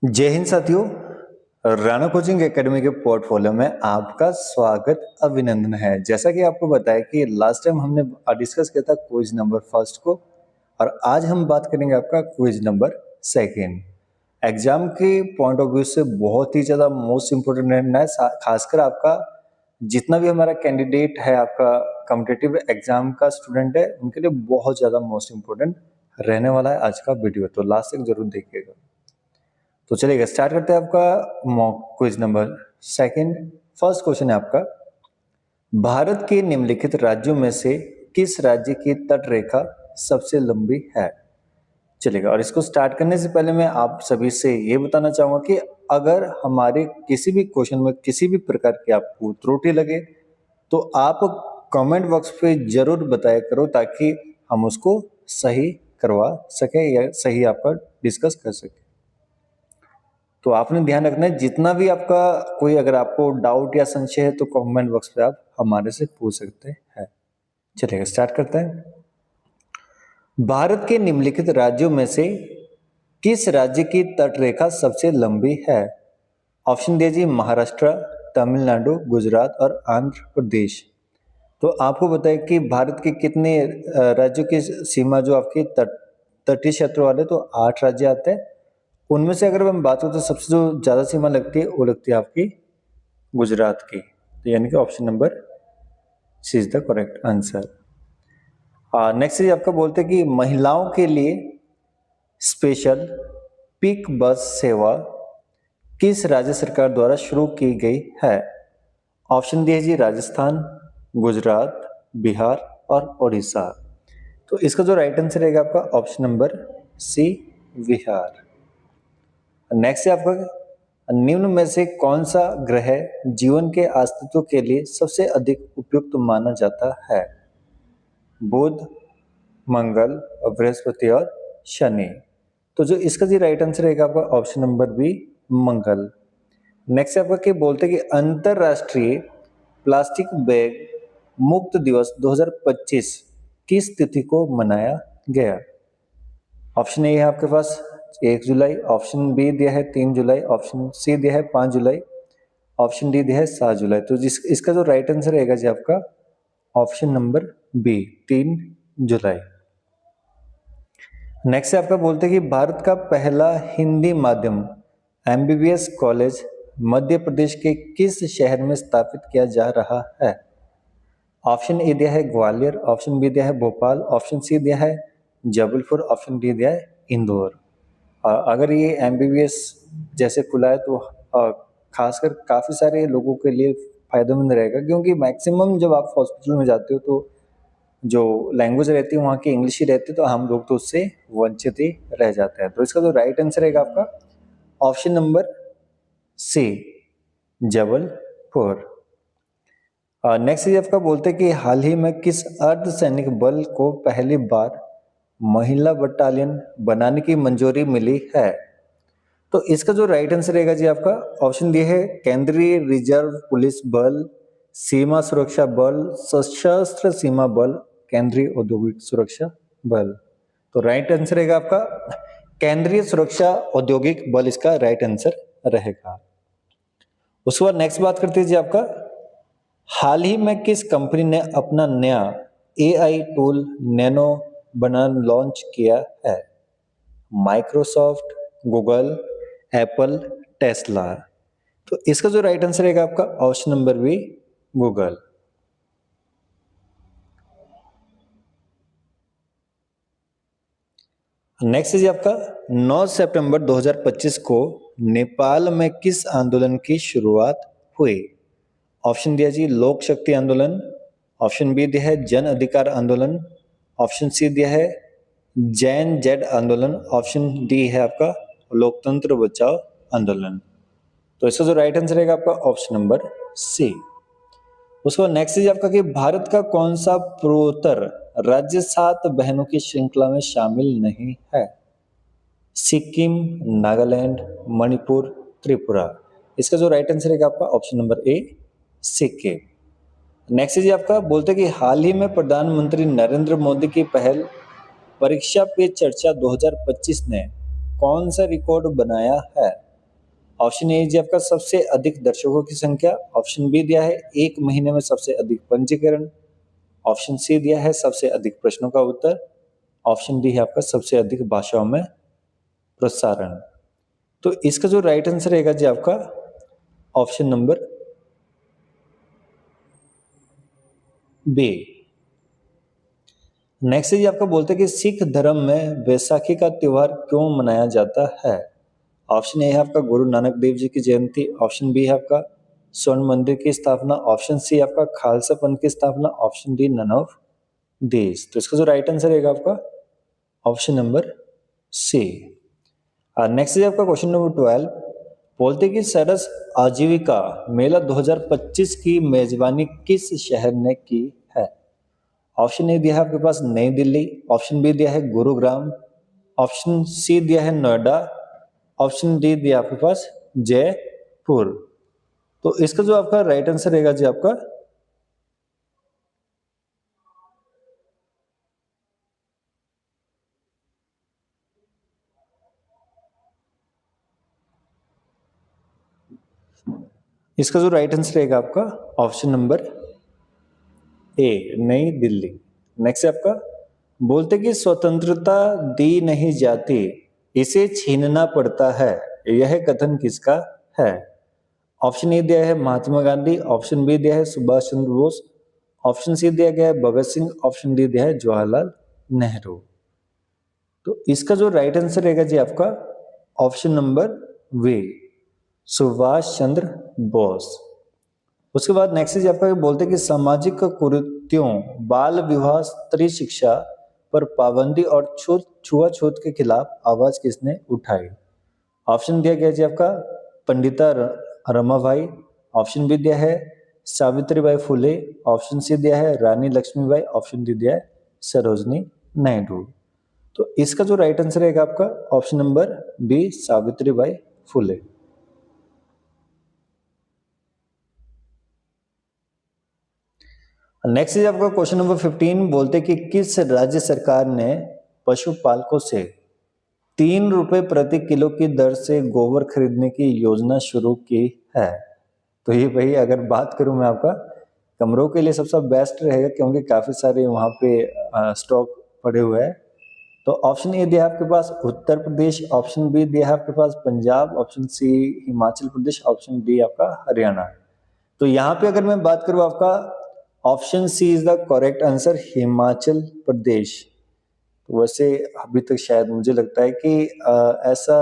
जय हिंद साथियों। Rana coaching academy के पोर्टफोलियो में आपका स्वागत अभिनंदन है। जैसा कि आपको बताया कि लास्ट टाइम हमने डिस्कस किया था क्विज नंबर फर्स्ट को, और आज हम बात करेंगे आपका क्विज नंबर सेकंड। एग्जाम के पॉइंट ऑफ व्यू से बहुत ही ज़्यादा मोस्ट इम्पोर्टेंट रहना है, खासकर आपका जितना भी हमारा कैंडिडेट है, आपका कॉम्पिटिटिव एग्जाम का स्टूडेंट है, उनके लिए बहुत ज़्यादा मोस्ट इम्पोर्टेंट रहने वाला है आज का वीडियो, तो लास्ट तक जरूर देखिएगा। तो चलिए स्टार्ट करते हैं आपका mock quiz number second. First question है आपका, भारत के निम्नलिखित राज्यों में से किस राज्य की तट रेखा सबसे लंबी है। चलेगा, और इसको स्टार्ट करने से पहले मैं आप सभी से ये बताना चाहूंगा कि अगर हमारे किसी भी क्वेश्चन में किसी भी प्रकार की आपको त्रुटि लगे तो आप कमेंट बॉक्स पे जरूर बताया करो, ताकि हम उसको सही करवा सके या सही आपका डिस्कस कर सके। तो आपने ध्यान रखना है, जितना भी आपका कोई अगर आपको डाउट या संशय है तो कमेंट बॉक्स पे आप हमारे से पूछ सकते हैं। चलिए स्टार्ट करते हैं। भारत के निम्नलिखित राज्यों में से किस राज्य की तट रेखा सबसे लंबी है। ऑप्शन दीजिए, महाराष्ट्र, तमिलनाडु, गुजरात और आंध्र प्रदेश। तो आपको बताए कि भारत के कितने राज्यों की सीमा जो आपकी तटीय क्षेत्र वाले, तो 8 राज्य आते हैं। उनमें से अगर हम बात करें तो सबसे जो ज्यादा सीमा लगती है वो लगती है आपकी गुजरात की, तो यानी कि option number C is the correct answer. Next चीज आपका बोलते हैं कि महिलाओं के लिए स्पेशल पिक बस सेवा किस राज्य सरकार द्वारा शुरू की गई है। ऑप्शन दीजिए, राजस्थान, गुजरात, बिहार और उड़ीसा। तो इसका जो राइट आंसर रहेगा आपका option number C, Bihar. Next है आपका, निम्न में से कौन सा ग्रह जीवन के अस्तित्व के लिए सबसे अधिक उपयुक्त माना जाता है। बुध, मंगल, बृहस्पति और शनि। तो जो इसका जी राइट आंसर रहेगा आपका ऑप्शन नंबर बी, मंगल। नेक्स्ट आपका क्या बोलते हैं कि अंतरराष्ट्रीय प्लास्टिक बैग मुक्त दिवस 2025 किस तिथि को मनाया गया। ऑप्शन ए है आपके पास 1 जुलाई, ऑप्शन बी दिया है 3 जुलाई, ऑप्शन सी दिया है 5 जुलाई, ऑप्शन डी दिया है 7 जुलाई। तो इसका जो राइट आंसर रहेगा जी आपका ऑप्शन नंबर बी, 3 जुलाई। नेक्स्ट आपका बोलते हैं कि भारत का पहला हिंदी माध्यम एमबीबीएस कॉलेज मध्य प्रदेश के किस शहर में स्थापित किया जा रहा है। ऑप्शन ए दिया है ग्वालियर, ऑप्शन बी दिया है भोपाल, ऑप्शन सी दिया है जबलपुर, ऑप्शन डी दिया है इंदौर। अगर ये एमबीबीएस जैसे खुला है तो खासकर काफ़ी सारे लोगों के लिए फायदेमंद रहेगा, क्योंकि मैक्सिमम जब आप हॉस्पिटल में जाते हो तो जो लैंग्वेज रहती है वहाँ की इंग्लिश ही रहती है, तो हम लोग तो उससे वंचित ही रह जाते हैं। तो इसका जो राइट आंसर रहेगा आपका option number C, Jabalpur. Next आपका बोलते हैं कि हाल ही में किस अर्धसैनिक बल को पहली बार महिला बटालियन बनाने की मंजूरी मिली है। तो इसका जो राइट आंसर रहेगा जी आपका ऑप्शन दिए है केंद्रीय रिजर्व पुलिस बल, सीमा सुरक्षा बल, सशस्त्र सीमा बल, केंद्रीय औद्योगिक सुरक्षा बल। तो राइट आंसर रहेगा आपका केंद्रीय सुरक्षा औद्योगिक बल, इसका राइट आंसर रहेगा। उसके बाद नेक्स्ट बात करते हैं जी आपका, हाल ही में किस कंपनी ने अपना नया AI tool nano banana launch किया है। Microsoft, Google, Apple, Tesla. तो इसका जो राइट आंसर रहेगा आपका option number B, Google. Next है आपका 9 सितंबर 2025 को नेपाल में किस आंदोलन की शुरुआत हुई। ऑप्शन दिया जी लोक शक्ति आंदोलन, ऑप्शन बी दिया है जन अधिकार आंदोलन, ऑप्शन सी दिया है जैन जेड आंदोलन, ऑप्शन डी है आपका लोकतंत्र बचाओ आंदोलन। तो इसका जो राइट आंसर रहेगा आपका ऑप्शन नंबर सी। उसको नेक्स्ट है आपका कि भारत का कौन सा पूर्वोत्तर राज्य 7 बहनों की श्रृंखला में शामिल नहीं है। सिक्किम, नागालैंड, मणिपुर, त्रिपुरा। इसका जो राइट आंसर रहेगा आपका ऑप्शन नंबर ए, सिक्किम। नेक्स्ट है आपका बोलते हैं कि हाल ही में प्रधानमंत्री नरेंद्र मोदी की पहल परीक्षा पे चर्चा 2025 ने कौन सा रिकॉर्ड बनाया है। ऑप्शन ए जी आपका सबसे अधिक दर्शकों की संख्या। ऑप्शन बी दिया है एक महीने में सबसे अधिक पंजीकरण। ऑप्शन सी दिया है सबसे अधिक प्रश्नों का उत्तर। ऑप्शन डी है आपका सबसे अधिक भाषाओं में प्रसारण। तो इसका जो राइट आंसर रहेगा जी आपका ऑप्शन नंबर बी। नेक्स्ट जी आपका बोलते हैं कि सिख धर्म में बैसाखी का त्योहार क्यों मनाया जाता है। ऑप्शन ए है आपका गुरु नानक देव जी की जयंती। ऑप्शन बी है आपका स्वर्ण मंदिर की स्थापना। ऑप्शन सी आपका खालसा पंथ की स्थापना। Option D none of these. तो इसका जो राइट आंसर रहेगा आपका ऑप्शन नंबर सी। नेक्स्ट है आपका क्वेश्चन नंबर 12। बोलते कि सरस आजीविका मेला 2025 की मेजबानी किस शहर ने की है। ऑप्शन ए दिया है आपके पास नई दिल्ली। ऑप्शन बी दिया है गुरुग्राम। ऑप्शन सी दिया है नोएडा। ऑप्शन डी दिया आपके पास जयपुर। तो इसका जो आपका राइट आंसर रहेगा जी आपका इसका जो राइट आंसर रहेगा आपका ऑप्शन नंबर ए नई दिल्ली। नेक्स्ट है आपका बोलते कि स्वतंत्रता दी नहीं जाती, इसे छीनना पड़ता है, यह कथन किसका है। ऑप्शन ए दिया है महात्मा गांधी। ऑप्शन बी दिया है सुभाष चंद्र बोस। ऑप्शन सी दिया गया है भगत सिंह। ऑप्शन डी दिया है जवाहरलाल नेहरू। तो इसका जो राइट आंसर रहेगा जी आपका ऑप्शन नंबर वे सुभाष चंद्र बोस। उसके बाद नेक्स्ट जी आपका बोलते हैं कि सामाजिक कुरीतियों, बाल विवाह, स्त्री शिक्षा पर पाबंदी और छुआछूत के खिलाफ आवाज किसने उठाई। ऑप्शन दिया गया जी आपका पंडिता रमाबाई। ऑप्शन बी दिया है सावित्रीबाई फुले। ऑप्शन सी दिया है रानी लक्ष्मीबाई। ऑप्शन डी दिया है सरोजनी नायडू। तो इसका जो राइट आंसर रहेगा आपका option number B Savitribai Phule. Next है आपका क्वेश्चन नंबर 15। बोलते कि किस राज्य सरकार ने पशुपालकों से 3 रुपए प्रति किलो की दर से गोबर खरीदने की योजना शुरू की है। तो ये भाई अगर बात करूं मैं आपका कमरों के लिए सबसे बेस्ट रहेगा क्योंकि काफी सारे वहां पे स्टॉक पड़े हुए हैं। तो ऑप्शन ए दिया है आपके पास उत्तर प्रदेश। ऑप्शन बी दिया है आपके पास Punjab. Option C Himachal Pradesh. Option D आपका हरियाणा। तो यहाँ पे अगर मैं बात करूँ आपका option C is the correct answer Himachal Pradesh. तो वैसे अभी तक शायद मुझे लगता है कि ऐसा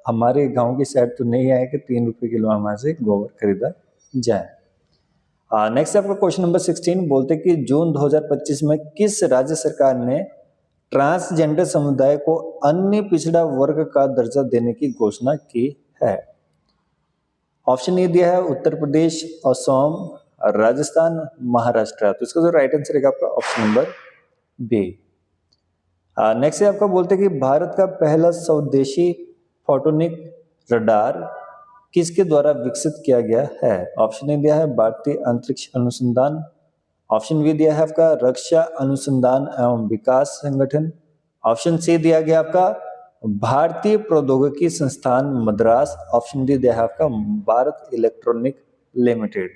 हमारे गांव की साइड तो नहीं आया कि 3 रुपए किलो हमारे से गोबर खरीदा जाए। नेक्स्ट आपका क्वेश्चन नंबर 16। बोलते कि जून 2025 में किस राज्य सरकार ने ट्रांसजेंडर समुदाय को अन्य पिछड़ा वर्ग का दर्जा देने की घोषणा की है। ऑप्शन ए दिया है उत्तर प्रदेश, असम, राजस्थान, महाराष्ट्र। तो इसका जो राइट आंसर है आपका ऑप्शन नंबर बी। नेक्स्ट है आपका बोलते हैं कि भारत का पहला स्वदेशी फोटोनिक रडार किसके द्वारा विकसित किया गया है। ऑप्शन ए दिया है भारतीय अंतरिक्ष अनुसंधान। ऑप्शन बी दिया है आपका रक्षा अनुसंधान एवं विकास संगठन। ऑप्शन सी दिया गया आपका भारतीय प्रौद्योगिकी संस्थान मद्रास। ऑप्शन डी दिया है आपका भारत इलेक्ट्रॉनिक लिमिटेड।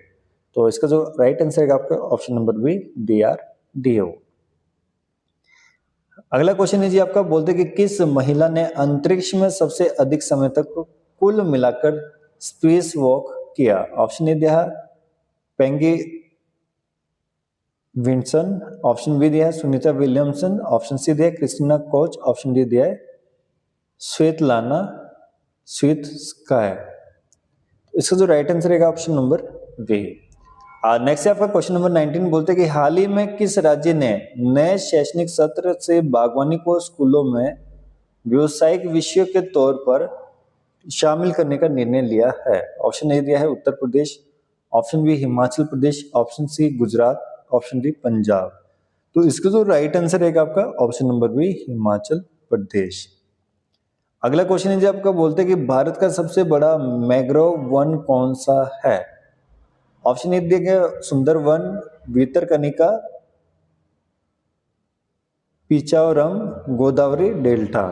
तो इसका जो राइट आंसर है आपका ऑप्शन नंबर बी DRDO। अगला क्वेश्चन है जी आपका बोलते कि किस महिला ने अंतरिक्ष में सबसे अधिक समय तक कुल मिलाकर स्पेस वॉक किया। ऑप्शन ए दिया है पेंगी विंसन। ऑप्शन बी दिया है सुनीता विलियमसन। ऑप्शन सी दिया है क्रिस्टीना कोच। ऑप्शन डी दिया है स्वेतलाना स्वित्स्काया। इसका जो राइट आंसर है ऑप्शन नंबर बी। नेक्स्ट है आपका क्वेश्चन नंबर 19। बोलते हैं कि हाल ही में किस राज्य ने नए शैक्षणिक सत्र से बागवानी को स्कूलों में व्यावसायिक विषय के तौर पर शामिल करने का निर्णय लिया है। ऑप्शन ए दिया है Uttar Pradesh. Option B Himachal Pradesh. Option C Gujarat. Option D Punjab. तो इसका जो राइट आंसर है आपका option number B Himachal Pradesh. अगला क्वेश्चन है जी आपका बोलते हैं कि भारत का सबसे बड़ा मैंग्रोव वन कौन सा है। ऑप्शन ए दिया गया सुंदरवन, भितरकनिका, पिचावरम, गोदावरी डेल्टा।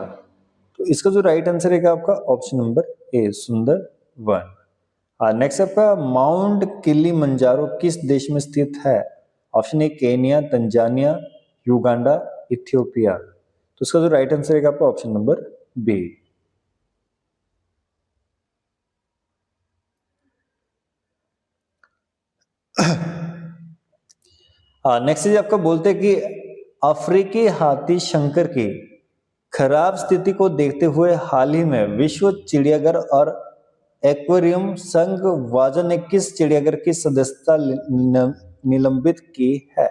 तो इसका जो राइट आंसर है आपका option number A Sundarban. 1। Next आपका माउंट किलिमंजारो किस देश में स्थित है? Option A Kenya, Tanzania, Uganda, Ethiopia. तो इसका जो राइट आंसर है आपका ऑप्शन नंबर बी। नेक्स्ट चीज आपका बोलते हैं कि अफ्रीकी हाथी शंकर की खराब स्थिति को देखते हुए हाल ही में विश्व चिड़ियाघर और एक्वेरियम संघ वाजा ने किस चिड़ियाघर की सदस्यता निलंबित की है?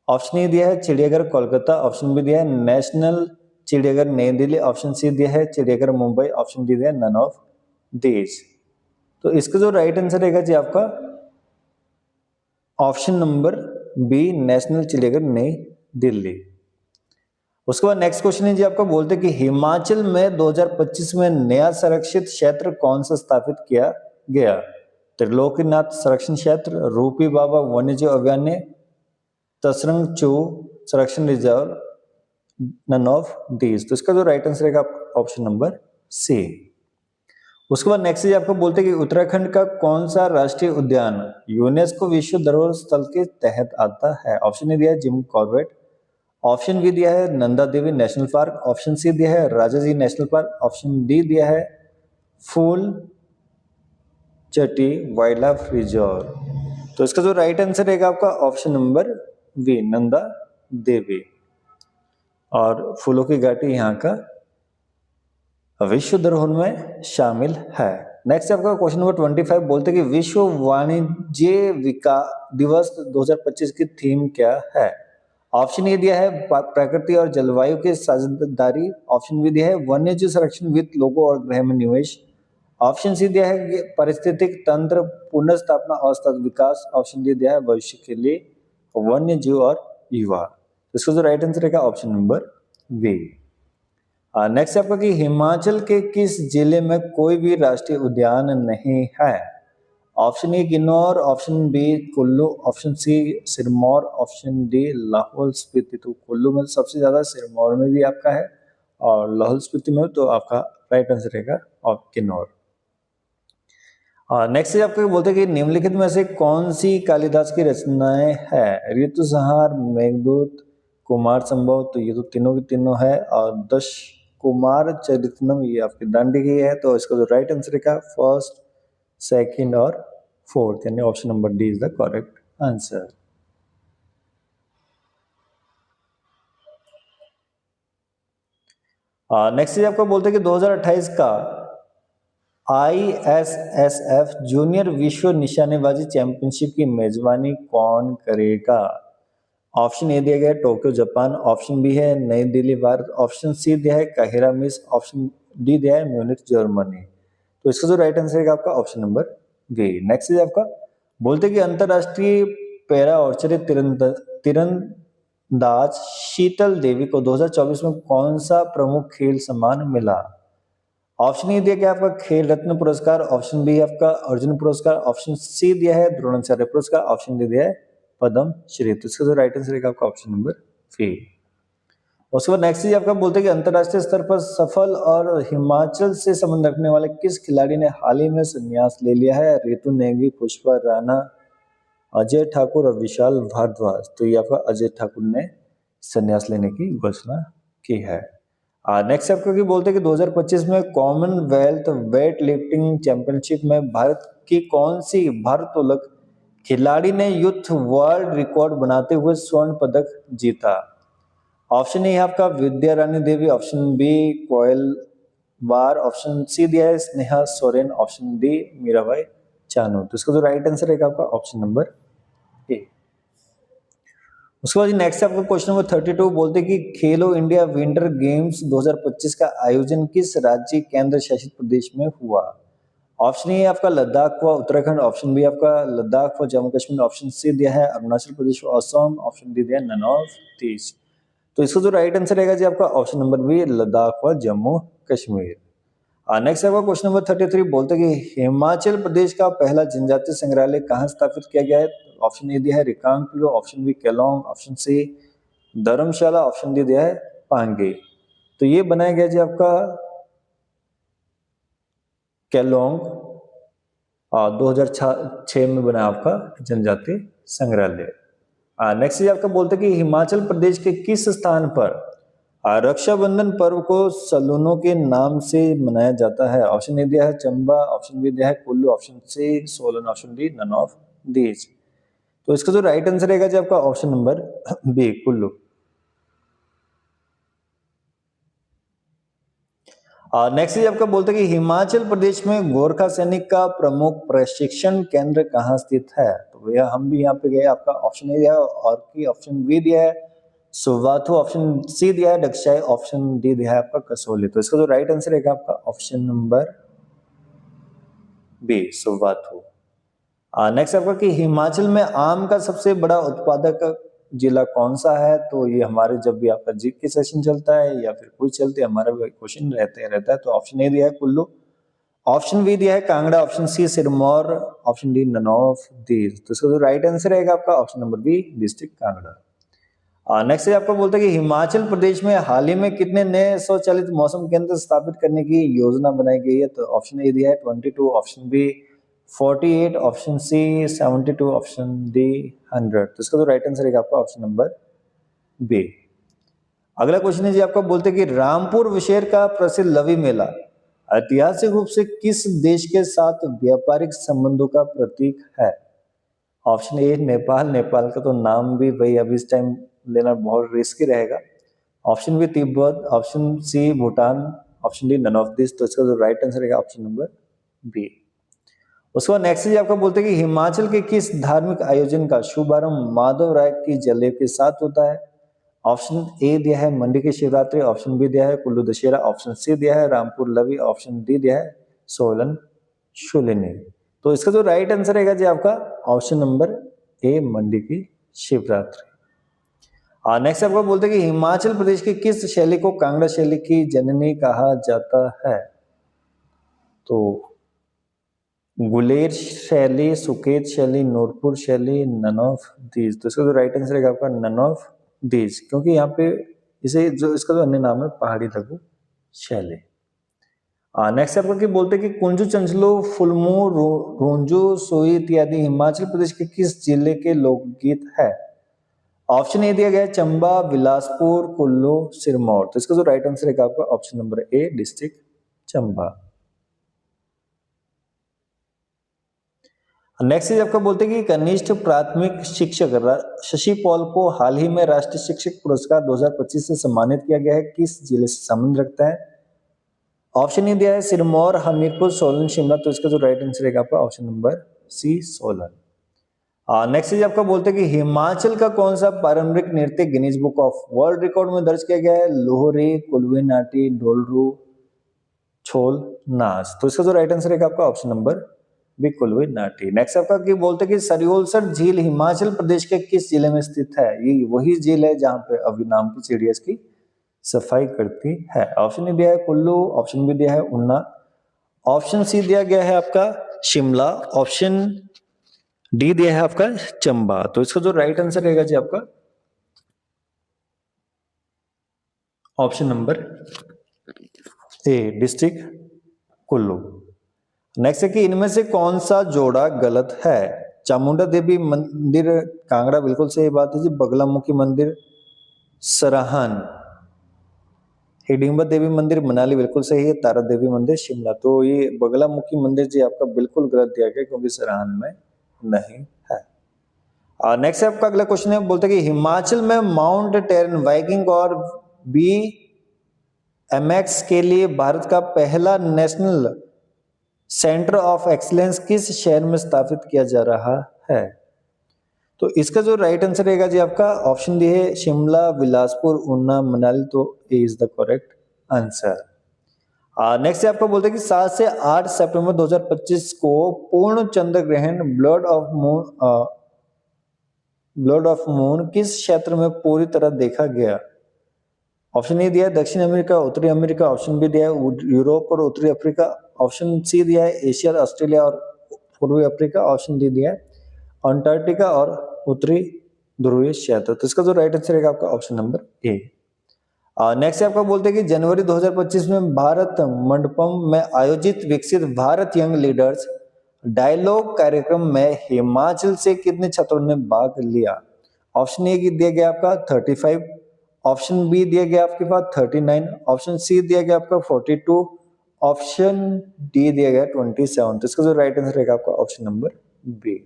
ऑप्शन ए दिया है चिड़ियाघर कोलकाता, ऑप्शन बी दिया है नेशनल चिड़ियाघर नई दिल्ली, ऑप्शन सी दिया है चिड़ियाघर मुंबई, ऑप्शन डी दिया है नन ऑफ दीज। तो इसका जो राइट आंसर रहेगा जी आपका ऑप्शन नंबर बी, नेशनल चिड़ियाघर नई दिल्ली। उसके बाद नेक्स्ट क्वेश्चन है जी आपका बोलते हैं कि हिमाचल में 2025 में नया संरक्षित क्षेत्र कौन सा स्थापित किया गया? त्रिलोकीनाथ संरक्षण क्षेत्र, रूपी बाबा वन्यजीव अभयारण्य, तसरंग चू संरक्षण रिजर्व, नन ऑफ दीज। तो इसका जो राइट आंसर रहेगा ऑप्शन नंबर सी। उसके बाद नेक्स्ट है आपको बोलते हैं कि उत्तराखंड का कौन सा राष्ट्रीय उद्यान यूनेस्को विश्व धरोहर स्थल के तहत आता है? ऑप्शन ए दिया है जिम कॉर्बेट, ऑप्शन बी दिया है Nanda Devi national park, option C दिया है Rajaji national park, option D दिया है फूल चटी वाइल्ड लाइफ रिजर्व। तो इसका जो राइट आंसर रहेगा आपका option number B, Nanda Devi. और फूलों की घाटी यहाँ का विश्व धरोहर में शामिल है। नेक्स्ट आपका क्वेश्चन नंबर 25 बोलते हैं कि विश्व वाणिज्य दिवस 2025 की थीम क्या है? ऑप्शन ए दिया है प्रकृति और जलवायु की साझेदारी, ऑप्शन बी दिया है वन्यजीव संरक्षण वित्त लोगों और गृह में निवेश, ऑप्शन सी दिया है पारिस्थितिक तंत्र पुनर्स्थापना और सतत विकास, ऑप्शन डी दिया है भविष्य के लिए वन्यजीव और युवा। इसका जो राइट आंसर रहेगा ऑप्शन नंबर बी। नेक्स्ट आपका कि हिमाचल के किस जिले में कोई भी राष्ट्रीय उद्यान नहीं है? Option A Kinnaur, option B Kullu, option C Sirmaur, option D Lahaul Spiti. तो कुल्लू में सबसे ज्यादा, सिरमौर में भी आपका है और लाहौल स्पीति में तो आपका राइट आंसर रहेगा और किन्नौर। नेक्स्ट आपको बोलते हैं कि निम्नलिखित में से कौन सी कालिदास की रचनाएं है? ऋतुसंहार, मेघदूत, कुमार संभव। तो ये तो तीनों की तीनों है। और दश कुमार चरितनम ये आपकी दांडी की है। तो इसका जो राइट आंसर है फर्स्ट, सेकंड और फोर्थ, यानी option number D is the correct answer. Next आपको बोलते हैं कि 2028 का ISSF जूनियर विश्व निशानेबाजी चैंपियनशिप की मेजबानी कौन करेगा? ऑप्शन ए दिया गया टोक्यो जापान, ऑप्शन बी है नई दिल्ली भारत, ऑप्शन सी दिया है काहिरा मिस्र, ऑप्शन डी दिया है म्यूनिख जर्मनी। तो इसका जो राइट आंसर है आपका ऑप्शन नंबर बी। नेक्स्ट है आपका बोलते कि अंतरराष्ट्रीय पैरा आर्चरी तीरंदाज शीतल देवी को 2024 में कौन सा प्रमुख खेल सम्मान मिला? ऑप्शन ए दिया गया आपका खेल रत्न पुरस्कार, ऑप्शन बी आपका अर्जुन पुरस्कार, ऑप्शन सी दिया है द्रोणाचार्य पुरस्कार, ऑप्शन डी दिया है पद्म श्री। तो इसका जो राइट आंसर है आपका ऑप्शन नंबर बी। उसके बाद नेक्स्ट आपका बोलते हैं कि अंतरराष्ट्रीय स्तर पर सफल और हिमाचल से संबंध रखने वाले किस खिलाड़ी ने हाल ही में संन्यास ले लिया है? रितु नेगी, पुष्पा राणा, अजय ठाकुर और विशाल भारद्वाज। तो ये आपका अजय ठाकुर ने संन्यास लेने की घोषणा की है। नेक्स्ट आपका की बोलते हैं कि 2025 में कॉमनवेल्थ वेट लिफ्टिंग चैंपियनशिप में भारत की कौन सी भारोत्तोलक खिलाड़ी ने यूथ वर्ल्ड रिकॉर्ड बनाते हुए स्वर्ण पदक जीता? ऑप्शन ए आपका विद्या रानी देवी, ऑप्शन बी कोयल बार, ऑप्शन सी दिया है स्नेहा सोरेन, ऑप्शन डी मीराबाई चानू। तो इसका जो राइट आंसर है आपका ऑप्शन नंबर ए। उसके बाद नेक्स्ट आपका क्वेश्चन नंबर 32 बोलते हैं कि खेलो इंडिया विंटर गेम्स 2025 का आयोजन किस राज्य केंद्र शासित प्रदेश में हुआ? ऑप्शन ए आपका लद्दाख व उत्तराखंड, ऑप्शन बी आपका लद्दाख व जम्मू कश्मीर, ऑप्शन सी दिया है अरुणाचल प्रदेश व असम, ऑप्शन डी दिया है नन ऑफ दीज। तो इसका जो राइट आंसर रहेगा जी आपका ऑप्शन नंबर बी लद्दाख व जम्मू कश्मीर। नेक्स्ट आपका क्वेश्चन नंबर 33 बोलते हैं कि हिमाचल प्रदेश का पहला जनजातीय संग्रहालय कहाँ स्थापित किया गया है? ऑप्शन ए दिया है Reckong Peo, option B Keylong, option C Dharamshala, option D दिया है पांगे। तो ये बनाया गया जी आपका केलोंग 2006 में बना आपका जनजातीय संग्रहालय। नेक्स्ट आपका बोलते हैं कि हिमाचल प्रदेश के किस स्थान पर रक्षाबंधन पर्व को सलूनों के नाम से मनाया जाता है? ऑप्शन ए दिया है चंबा, ऑप्शन बी दिया है Kullu, option C Solan, option D none of these. तो इसका जो राइट आंसर रहेगा जी आपका option number B Kullu. Next आपका बोलते हैं कि हिमाचल प्रदेश में गोरखा सैनिक का प्रमुख प्रशिक्षण केंद्र कहाँ स्थित है? तो भैया हम भी यहाँ पे गए, आपका ऑप्शन ए दिया है और की, ऑप्शन बी दिया है सुवाथू, ऑप्शन सी दिया है डगशाई, ऑप्शन डी दिया है आपका कसोली। तो इसका जो राइट आंसर रहेगा आपका ऑप्शन नंबर बी सुवाथू। नेक्स्ट आपका कि हिमाचल में आम का सबसे बड़ा उत्पादक जिला कौन सा है? तो ये हमारे जब भी आपका जीके सेशन चलता है या फिर कोई चलते हमारा क्वेश्चन रहता है। तो ऑप्शन ए दिया है कुल्लू, ऑप्शन बी दिया है Kangra, option C Sirmaur, option D none of these. तो इसका जो राइट आंसर रहेगा आपका option number B district Kangra. Next है आपका बोलता है कि हिमाचल प्रदेश में हाल ही में कितने नए स्वचालित मौसम केंद्र स्थापित करने की योजना बनाई गई है? तो ऑप्शन ए दिया है 22, option B 48, option C 72, option D 100। तो इसका जो राइट आंसर रहेगा आपका ऑप्शन नंबर बी। अगला क्वेश्चन है जी आपका बोलते हैं कि रामपुर विशेर का प्रसिद्ध लवी मेला ऐतिहासिक रूप से किस देश के साथ व्यापारिक संबंधों का प्रतीक है? ऑप्शन ए नेपाल, नेपाल का तो नाम भी भाई अभी इस टाइम लेना बहुत रिस्की रहेगा। Option B Tibet, option C Bhutan, option D none of this. तो इसका जो राइट आंसर रहेगा ऑप्शन नंबर बी। उसके बाद नेक्स्ट आपका बोलते हैं कि हिमाचल के किस धार्मिक आयोजन का शुभारंभ माधव राय की जलेब के साथ होता है? ऑप्शन ए दिया है मंडी की शिवरात्रि, ऑप्शन बी दिया है कुल्लू दशहरा, ऑप्शन सी दिया है रामपुर लवी, ऑप्शन डी दिया है सोलन शूलिनी। तो इसका जो राइट आंसर रहेगा जी आपका ऑप्शन नंबर ए मंडी की शिवरात्रि। नेक्स्ट आपका बोलते हैं कि हिमाचल प्रदेश की किस शैली को कांगड़ा शैली की जननी कहा जाता है? तो गुलेर शैली, सुकेत शैली, नूरपुर शैली, नन ऑफ दीज। तो इसका जो राइट आंसर रहेगा आपका नन ऑफ दीज, क्योंकि यहाँ पे इसे जो इसका जो अन्य नाम है पहाड़ी लघु शैली। नेक्स्ट आपका क्या बोलते हैं कि कुंजू, चंचलो, फुलमू, रोंजो, सोई इत्यादि हिमाचल प्रदेश के किस जिले के लोकगीत है? ऑप्शन ए दिया गया है चंबा, बिलासपुर, कुल्लू, सिरमौर। तो इसका जो राइट आंसर है आपका ऑप्शन नंबर ए डिस्ट्रिक्ट चंबा। नेक्स्ट आपका बोलते हैं कि कनिष्ठ प्राथमिक शिक्षक शशि पॉल को हाल ही में राष्ट्रीय शिक्षक पुरस्कार 2025 से सम्मानित किया गया है, किस जिले से संबंध रखता है? ऑप्शन ए दिया है सिरमौर, हमीरपुर, सोलन, शिमला। तो इसका जो राइट आंसर है आपका option number C Solan. Next आपका बोलते हैं कि हिमाचल का कौन सा पारंपरिक नृत्य Guinness book of world record में दर्ज किया गया है? लोहरी, कुलवी नाटी, डोलरू, छोल नाच। तो इसका जो राइट आंसर है आपका ऑप्शन नंबर बी कुलवी नाटी। नेक्स्ट आपका कि बोलते हैं कि सरियोलसर झील हिमाचल प्रदेश के किस जिले में स्थित है? ये वही झील है जहां पे अभी नाम की चिड़िया की सफाई करती है। ऑप्शन ए दिया है कुल्लू, ऑप्शन बी दिया है ऊना, ऑप्शन सी दिया गया है आपका शिमला, ऑप्शन डी दिया है आपका चंबा। तो इसका जो राइट आंसर रहेगा जी आपका ऑप्शन नंबर ए डिस्ट्रिक्ट कुल्लू। नेक्स्ट है कि इनमें से कौन सा जोड़ा गलत है? चामुंडा देवी मंदिर कांगड़ा बिल्कुल सही बात है जी, बगलामुखी मंदिर सराहन, हिडिंबा देवी मंदिर मनाली बिल्कुल सही है, तारा देवी मंदिर शिमला। तो ये बगलामुखी मंदिर जी आपका बिल्कुल गलत दिया गया क्योंकि सराहन में नहीं है। नेक्स्ट आपका अगला क्वेश्चन है, बोलते हैं कि हिमाचल में माउंट टेरन वाइकिंग और BMX के लिए भारत का पहला नेशनल सेंटर ऑफ एक्सीलेंस किस शहर में स्थापित किया जा रहा है? तो इसका जो राइट आंसर रहेगा जी आपका ऑप्शन डी है शिमला, बिलासपुर, ऊना, मनाली। तो A is the correct answer. Next आपको बोलते हैं कि 7 से 8 सितंबर 2025 को पूर्ण चंद्र ग्रहण ब्लड ऑफ मून किस क्षेत्र में पूरी तरह देखा गया? ऑप्शन ए दिया है दक्षिण अमेरिका, उत्तरी अमेरिका, ऑप्शन बी दिया है यूरोप और उत्तरी अफ्रीका, ऑप्शन सी दिया है एशिया, ऑस्ट्रेलिया और पूर्वी अफ्रीका, ऑप्शन डी दिया है अंटार्कटिका और उत्तरी ध्रुवीय क्षेत्र। तो इसका जो राइट आंसर रहेगा आपका ऑप्शन नंबर ए। नेक्स्ट आपका बोलते हैं कि जनवरी 2025 में भारत मंडपम में आयोजित विकसित भारत यंग लीडर्स डायलॉग कार्यक्रम में हिमाचल से कितने छात्रों ने भाग लिया? ऑप्शन ए दिया गया आपका 35, ऑप्शन बी दिया गया आपके पास 39, ऑप्शन सी दिया गया आपका 42, ऑप्शन डी दिया गया 27। तो इसका जो राइट आंसर रहेगा आपका ऑप्शन नंबर बी।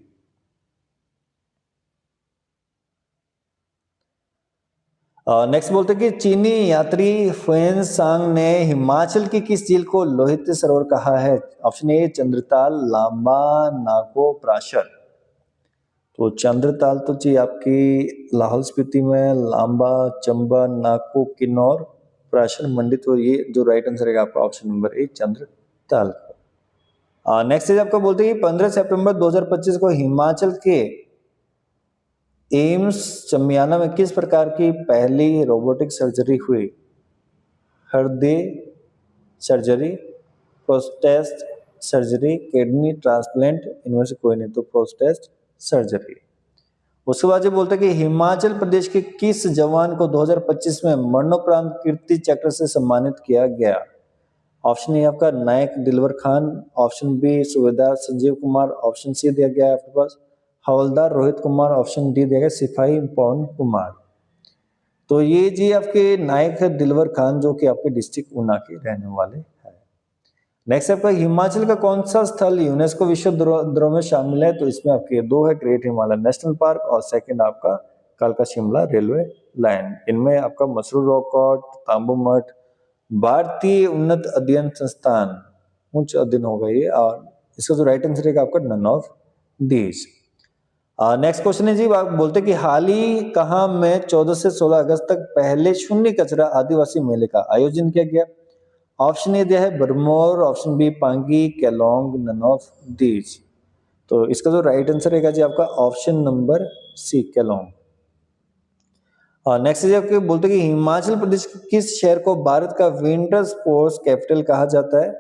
नेक्स्ट बोलते हैं कि चीनी यात्री ह्वेन सांग ने हिमाचल की किस झील को लोहित सरोवर कहा है? ऑप्शन ए चंद्रताल, लांबा, नाको, प्राशर। तो चंद्रताल तो जी आपकी लाहौल स्पीति में, लांबा, चंबा, नाको, किन्नौर, प्राशर, मंडी। तो ये जो राइट आंसर है आपका ऑप्शन नंबर ए चंद्रताल। नेक्स्ट है आपका बोलते हैं कि 15 सितंबर 2025 को हिमाचल के एम्स चमियाना में किस प्रकार की पहली रोबोटिक सर्जरी हुई? हृदय surgery, prostate surgery, kidney transplant, इनमें से कोई नहीं। तो प्रोस्टेट सर्जरी। उसके बाद ये बोलते हैं कि हिमाचल प्रदेश के किस जवान को 2025 में मरणोपरांत कीर्ति चक्र से सम्मानित किया गया? ऑप्शन ए आपका नायक दिलवर खान, ऑप्शन बी सूबेदार संजीव कुमार, ऑप्शन सी दिया गया है आपके पास हवलदार रोहित कुमार, ऑप्शन डी दिया गया सिपाही पवन कुमार। तो ये जी आपके नायक है दिलवर खान, जो कि आपके डिस्ट्रिक्ट ऊना के रहने वाले हैं। नेक्स्ट आपका हिमाचल का कौन सा स्थल यूनेस्को विश्व धरोहर में शामिल है? तो इसमें आपके दो है, ग्रेट हिमालय नेशनल पार्क और सेकंड आपका कालका शिमला रेलवे लाइन। इनमें आपका मसरूर रॉक, तांबू मठ, भारतीय उन्नत अध्ययन संस्थान, उच्च अध्ययन होगा ये, और इसका जो राइट आंसर है आपका none of these. Next question है जी, आप बोलते हैं कि हाल ही कहां में 14 से 16 अगस्त तक पहले शून्य कचरा आदिवासी मेले का आयोजन किया गया? ऑप्शन ए दिया है Bharmour, option B Pangi, Keylong, none of these. तो इसका जो राइट आंसर रहेगा जी आपका option number C Keylong. Next है आपके बोलते हैं कि हिमाचल प्रदेश के किस शहर को भारत का विंटर स्पोर्ट्स कैपिटल कहा जाता है?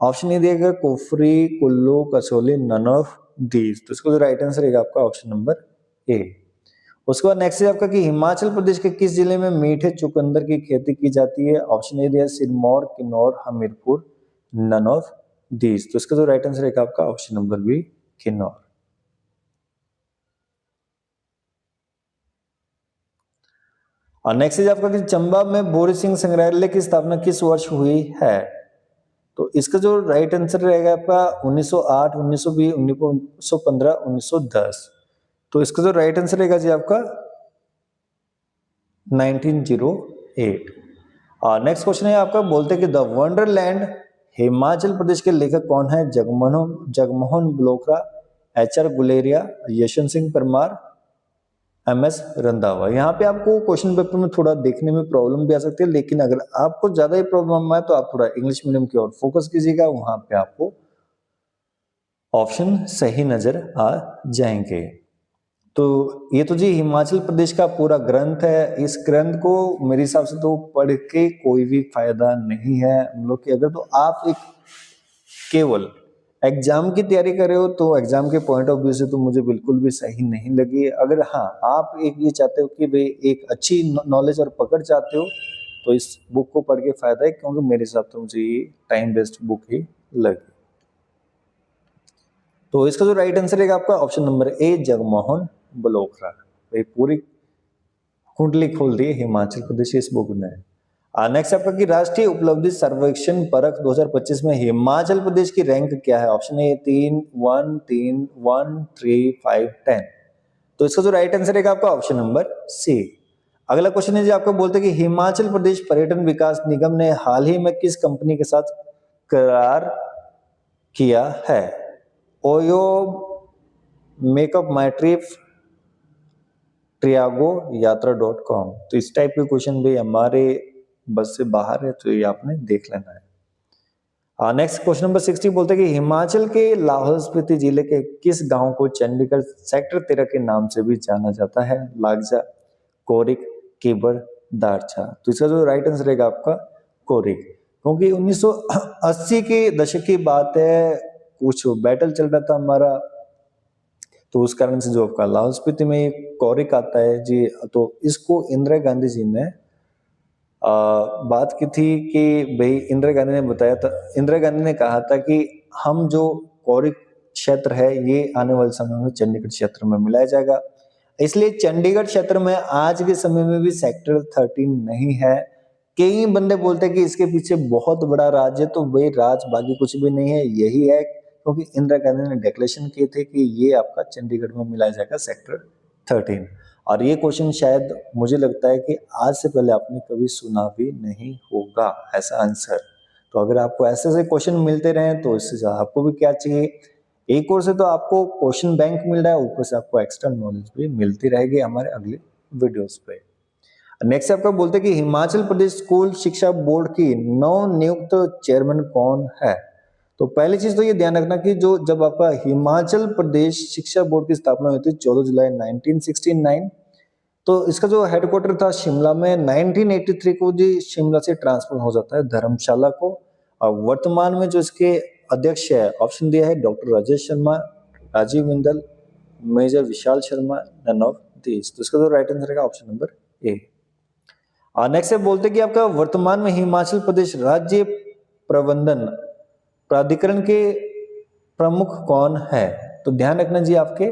ऑप्शन ए दिया गया Kufri, Kullu, Kasauli, none of these. तो इसका जो राइट आंसर रहेगा आपका ऑप्शन नंबर ए। उसके बाद नेक्स्ट है आपका कि हिमाचल प्रदेश के किस जिले में मीठे चुकंदर की खेती की जाती है? ऑप्शन ए दिया Sirmaur, Kinnaur, Hamirpur, none of these. तो इसका जो राइट आंसर रहेगा आपका ऑप्शन नंबर बी किन्नौर। और नेक्स्ट है आपका कि चंबा में बोरी सिंह संग्रहालय की स्थापना किस वर्ष हुई है? तो इसका जो राइट आंसर रहेगा आपका 1908, 1920, 1915, 1910। तो इसका जो राइट आंसर रहेगा जी आपका 1908। और नेक्स्ट क्वेश्चन है आपका बोलते हैं कि द वंडरलैंड हिमाचल प्रदेश के लेखक कौन है? Jagmohan Balotra, HR Guleria, Yashwant Singh Parmar, MS Randhawa. यहाँ पे आपको क्वेश्चन पेपर में थोड़ा देखने में प्रॉब्लम भी आ सकती है, लेकिन अगर आपको ज्यादा ही प्रॉब्लम आए तो आप थोड़ा इंग्लिश मीडियम की ओर फोकस कीजिएगा, वहां पे आपको ऑप्शन सही नजर आ जाएंगे। तो ये तो जी हिमाचल प्रदेश का पूरा ग्रंथ है। इस ग्रंथ को मेरे हिसाब से तो पढ़ के कोई भी फायदा नहीं है हम लोग की। अगर तो आप एक केवल एग्जाम की तैयारी कर रहे हो तो एग्जाम के पॉइंट ऑफ व्यू से तो मुझे बिल्कुल भी सही नहीं लगी। अगर हाँ आप एक ये चाहते हो कि भाई एक अच्छी नॉलेज और पकड़ चाहते हो तो इस बुक को पढ़ के फायदा है, क्योंकि मेरे हिसाब से मुझे ये टाइम बेस्ड बुक ही लगी। तो इसका जो राइट आंसर है आपका ऑप्शन नंबर ए जगमोहन बलोत्रा। भाई पूरी कुंडली खोल दी हिमाचल प्रदेश इस बुक ने। नेक्स्ट आपका कि राष्ट्रीय उपलब्धि सर्वेक्षण परख 2025 में हिमाचल प्रदेश की रैंक क्या है? ऑप्शन ए 3, 1, 3, 1, 3, 5, 10। तो इसका जो राइट आंसर है आपका ऑप्शन नंबर सी। अगला क्वेश्चन है जी आपको बोलते हैं कि हिमाचल प्रदेश पर्यटन विकास निगम ने हाल ही में किस कंपनी के साथ करार किया है? OYO, MakeMyTrip, Trivago, यात्रा.com। तो इस टाइप के क्वेश्चन भी हमारे बस से बाहर है, तो ये आपने देख लेना है। नेक्स्ट क्वेश्चन नंबर 60 बोलते हैं कि हिमाचल के लाहौल स्पीति जिले के किस गांव को चंडीगढ़ सेक्टर 13 के नाम से भी जाना जाता है? लागजा, कोरिक, किबर, दारचा। तो इसका जो राइट आंसर रहेगा आपका कोरिक, क्योंकि 1980 के दशक की बात है, कुछ बैटल चल रहा था हमारा, तो उस कारण से जो आपका लाहौल स्पीति में कोरिक आता है जी। तो इसको इंदिरा गांधी जी ने बात की थी कि भाई इंदिरा गांधी ने बताया था, इंदिरा गांधी ने कहा था कि हम जो कोरिक क्षेत्र है ये आने वाले समय में चंडीगढ़ क्षेत्र में मिलाया जाएगा। इसलिए चंडीगढ़ क्षेत्र में आज के समय में भी सेक्टर 13 नहीं है। कई बंदे बोलते हैं कि इसके पीछे बहुत बड़ा राज है, तो वही राज बाकी कुछ भी नहीं है, यही है क्योंकि इंदिरा गांधी ने डिक्लेरेशन किए थे कि ये आपका चंडीगढ़ में मिलाया जाएगा सेक्टर 13। और ये क्वेश्चन शायद मुझे लगता है कि आज से पहले आपने कभी सुना भी नहीं होगा ऐसा आंसर। तो अगर आपको ऐसे ऐसे क्वेश्चन मिलते रहे तो इससे ज्यादा आपको भी क्या चाहिए। एक ओर से तो आपको क्वेश्चन बैंक मिल रहा है, ऊपर से आपको एक्स्ट्रा नॉलेज भी मिलती रहेगी हमारे अगले वीडियोस पे। नेक्स्ट आपका बोलते हैं कि हिमाचल प्रदेश स्कूल शिक्षा बोर्ड की नव नियुक्त चेयरमैन कौन है। तो पहली चीज तो ये ध्यान रखना कि जो जब आपका हिमाचल प्रदेश शिक्षा बोर्ड की स्थापना हुई थी 14 जुलाई 1969, तो इसका जो हेडक्वार्टर था शिमला में। 1983 को जी शिमला से ट्रांसफर हो जाता है धर्मशाला को। और वर्तमान में जो इसके अध्यक्ष है, ऑप्शन दिया है doctor Rajesh Sharma, Rajeev Bindal, major Vishal Sharma, none of these. तो इसका जो राइट आंसर है ऑप्शन नंबर ए। और नेक्स्ट है बोलते कि आपका वर्तमान में हिमाचल प्रदेश राज्य प्रबंधन प्राधिकरण के प्रमुख कौन है। तो ध्यान रखना जी आपके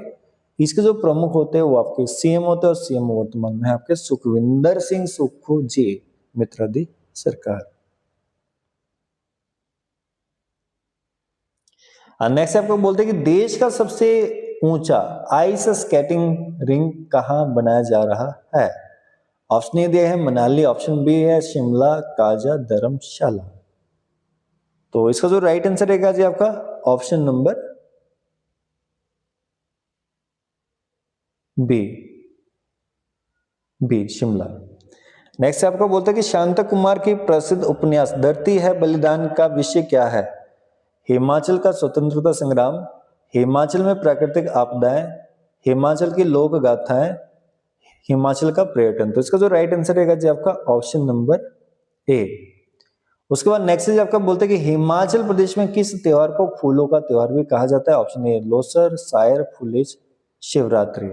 इसके जो प्रमुख होते हैं वो आपके सीएम होते हैं, और सीएम वर्तमान में आपके सुखविंदर सिंह सुक्खू जी, मित्रादि सरकार। नेक्स्ट आपको बोलते हैं कि देश का सबसे ऊंचा आइस स्केटिंग रिंग कहां बनाया जा रहा है। ऑप्शन ए दिया है मनाली, ऑप्शन बी है शिमला, काजा, धर्मशाला। तो इसका जो राइट आंसर रहेगा जी आपका option number B Shimla. Next आपको बोलते हैं कि शांता कुमार की प्रसिद्ध उपन्यास धरती है बलिदान का विषय क्या है। हिमाचल का स्वतंत्रता संग्राम, हिमाचल में प्राकृतिक आपदाएं, हिमाचल की लोक गाथाएं, हिमाचल का पर्यटन। तो इसका जो राइट आंसर रहेगा जी आपका ऑप्शन नंबर ए। उसके बाद नेक्स्ट जी आपका बोलते हैं कि हिमाचल प्रदेश में किस त्योहार को फूलों का त्योहार भी कहा जाता है। Option A Losar, Sair, Phulech, Shivratri.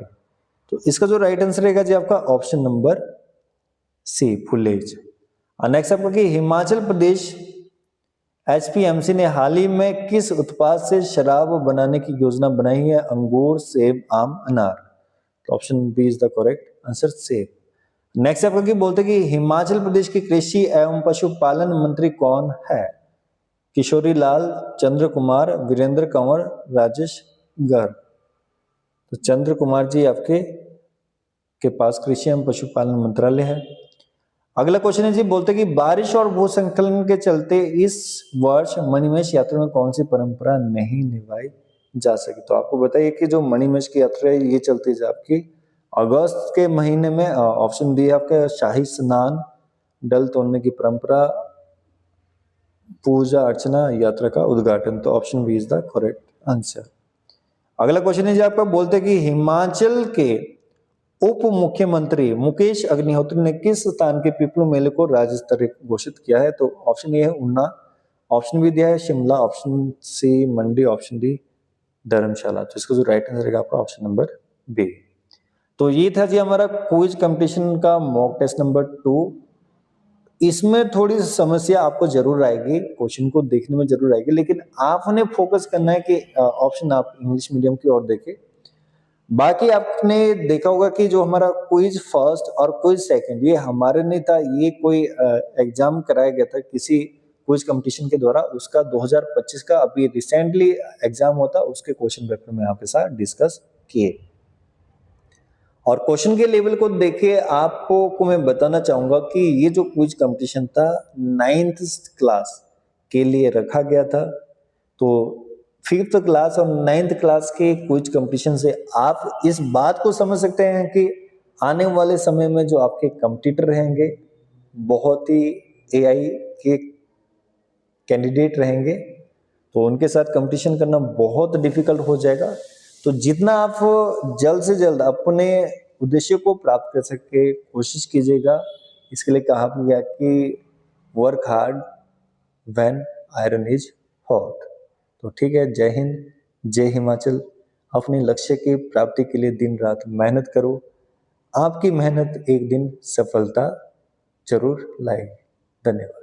तो इसका जो राइट आंसर रहेगा जी आपका option number C Phulech. Next आपका कि हिमाचल प्रदेश एचपीएमसी ने हाल ही में किस उत्पाद से शराब बनाने की योजना बनाई है। अंगूर, सेब, आम, अनार। तो option B is the correct answer, सेब। नेक्स्ट आपका कि बोलते कि हिमाचल प्रदेश के कृषि एवं पशुपालन मंत्री कौन है। किशोरी लाल, चंद्र कुमार, वीरेंद्र कंवर, राजेश गर्ग। तो चंद्र कुमार जी आपके पास कृषि एवं पशुपालन मंत्रालय है। अगला क्वेश्चन है जी बोलते कि बारिश और भूस्खलन के चलते इस वर्ष मणिमहेश यात्रा में कौन सी परंपरा नहीं निभाई जा सकी। तो आपको बताइए कि जो मणिमहेश की यात्रा है ये चलती है आपकी अगस्त के महीने में। ऑप्शन डी आपका शाही स्नान, डल तोड़ने की परंपरा, पूजा अर्चना, यात्रा का उद्घाटन। तो option B is the correct answer. अगला क्वेश्चन है जी आपका बोलते कि हिमाचल के उप मुख्यमंत्री मुकेश अग्निहोत्री ने किस स्थान के पिपलू मेले को राज्य स्तरीय घोषित किया है। तो ऑप्शन ए है ऊना, ऑप्शन बी दिया है शिमला, ऑप्शन सी मंडी, ऑप्शन डी धर्मशाला। तो इसका जो राइट आंसर रहेगा आपका ऑप्शन नंबर बी। तो ये था जी हमारा क्विज कंपटीशन का मॉक टेस्ट नंबर 2। इसमें थोड़ी समस्या आपको जरूर आएगी, क्वेश्चन को देखने में जरूर आएगी, लेकिन आपने फोकस करना है कि ऑप्शन आप इंग्लिश मीडियम की ओर देखें। बाकी आपने देखा होगा कि जो हमारा क्विज फर्स्ट और क्विज सेकंड ये हमारे नहीं था, ये कोई एग्जाम कराया गया था किसी क्विज कंपटीशन के द्वारा। उसका 2025 का अभी रिसेंटली एग्जाम होता, उसके क्वेश्चन पेपर में आपके साथ डिस्कस किए। और क्वेश्चन के लेवल को देखिए, आपको मैं बताना चाहूंगा कि ये जो क्विज कंपटीशन था 9th क्लास के लिए रखा गया था। तो 5th क्लास और 9th क्लास के क्विज कंपटीशन से आप इस बात को समझ सकते हैं कि आने वाले समय में जो आपके कंपटीटर रहेंगे बहुत ही एआई के कैंडिडेट रहेंगे, तो उनके साथ कंपटीशन करना बहुत डिफिकल्ट हो जाएगा। तो जितना आप जल्द से जल्द अपने उद्देश्य को प्राप्त कर सके कोशिश कीजिएगा। इसके लिए कहा गया कि work hard when iron is hot. तो ठीक है, जय हिंद, जय हिमाचल। अपने लक्ष्य की प्राप्ति के लिए दिन रात मेहनत करो। आपकी मेहनत एक दिन सफलता जरूर लाएगी। धन्यवाद।